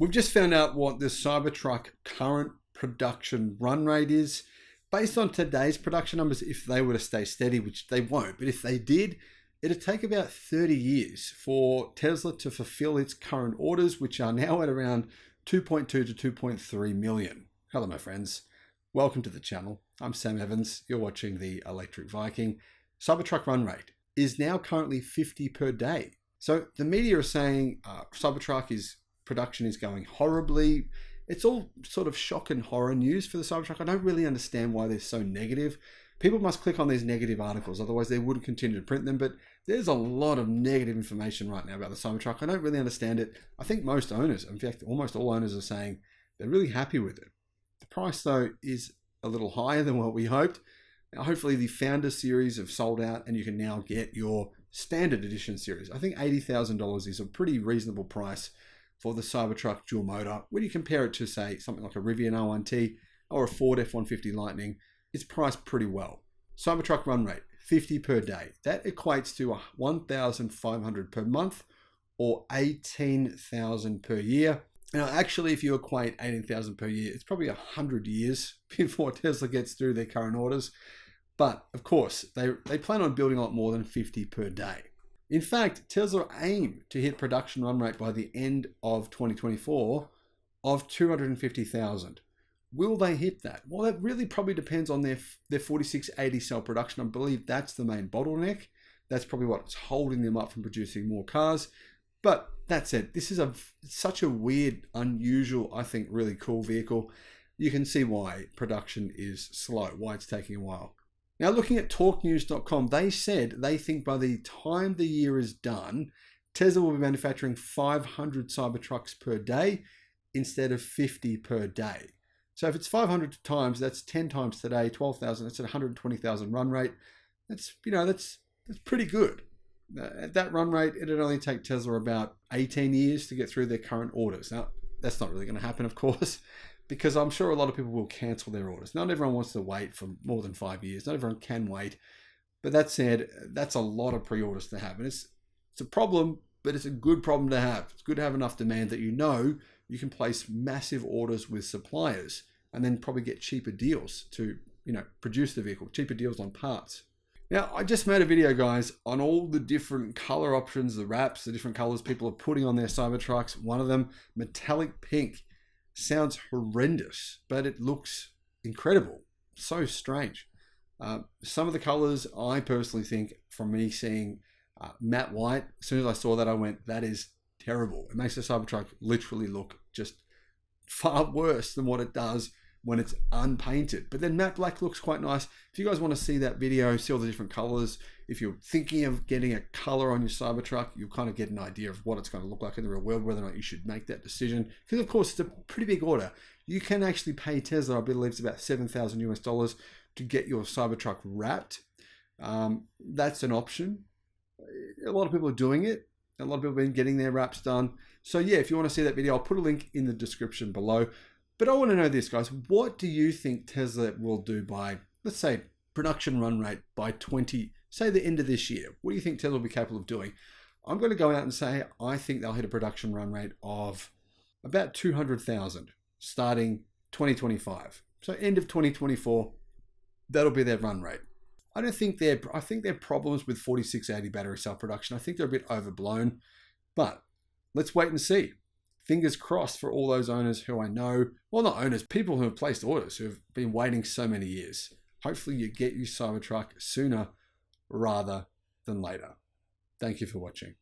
We've just found out what the Cybertruck current production run rate is. Based on today's production numbers, if they were to stay steady, which they won't, but if they did, it'd take about 30 years for Tesla to fulfill its current orders, which are now at around 2.2 to 2.3 million. Hello, my friends. Welcome to the channel. I'm Sam Evans. You're watching the Electric Viking. Cybertruck run rate is now currently 50 per day. So the media are saying Cybertruck production is going horribly. It's all sort of shock and horror news for the Cybertruck. I don't really understand why they're so negative. People must click on these negative articles, otherwise they wouldn't continue to print them. But there's a lot of negative information right now about the Cybertruck. I don't really understand it. I think most owners, in fact, almost all owners are saying they're really happy with it. The price, though, is a little higher than what we hoped. Now, hopefully the Founder series have sold out and you can now get your standard edition series. I think $80,000 is a pretty reasonable price for the Cybertruck dual motor. When you compare it to, say, something like a Rivian R1T or a Ford F-150 Lightning, it's priced pretty well. Cybertruck run rate, 50 per day. That equates to 1,500 per month or 18,000 per year. Now, actually, if you equate 18,000 per year, it's probably 100 years before Tesla gets through their current orders. But, of course, they plan on building a lot more than 50 per day. In fact, Tesla aim to hit production run rate by the end of 2024 of 250,000. Will they hit that? Well, that really probably depends on their 4680 cell production. I believe that's the main bottleneck. That's probably what's holding them up from producing more cars. But that said, this is such a weird, unusual, I think really cool vehicle. You can see why production is slow, why it's taking a while. Now, looking at talknews.com, they said they think by the time the year is done, Tesla will be manufacturing 500 Cybertrucks per day instead of 50 per day. So if it's 500 times, that's 10 times today, 12,000, that's at 120,000 run rate. That's pretty good. At that run rate, it'd only take Tesla about 18 years to get through their current orders. Now, that's not really going to happen, of course, because I'm sure a lot of people will cancel their orders. Not everyone wants to wait for more than 5 years. Not everyone can wait. But that said, that's a lot of pre-orders to have. And it's a problem, but it's a good problem to have. It's good to have enough demand that you can place massive orders with suppliers and then probably get cheaper deals to produce the vehicle, cheaper deals on parts. Now, I just made a video, guys, on all the different color options, the wraps, the different colors people are putting on their Cybertrucks. One of them, metallic pink. Sounds horrendous, but it looks incredible. So strange. Some of the colors, I personally think, from me seeing matte white, as soon as I saw that, I went, that is terrible. It makes the Cybertruck literally look just far worse than what it does when it's unpainted. But then matte black looks quite nice. If you guys want to see that video, see all the different colors, if you're thinking of getting a color on your Cybertruck, you'll kind of get an idea of what it's going to look like in the real world, whether or not you should make that decision. Because of course, it's a pretty big order. You can actually pay Tesla, I believe it's about $7,000 US to get your Cybertruck wrapped. That's an option. A lot of people are doing it. A lot of people have been getting their wraps done. So yeah, if you want to see that video, I'll put a link in the description below. But I want to know this, guys. What do you think Tesla will do by, let's say, production run rate by say the end of this year? What do you think Tesla will be capable of doing? I'm going to go out and say I think they'll hit a production run rate of about 200,000 starting 2025. So end of 2024, that'll be their run rate. I think their problems with 4680 battery cell production, I think they're a bit overblown, but let's wait and see. Fingers crossed for all those owners who I know, well, not owners, people who have placed orders, who have been waiting so many years. Hopefully you get your Cybertruck sooner rather than later. Thank you for watching.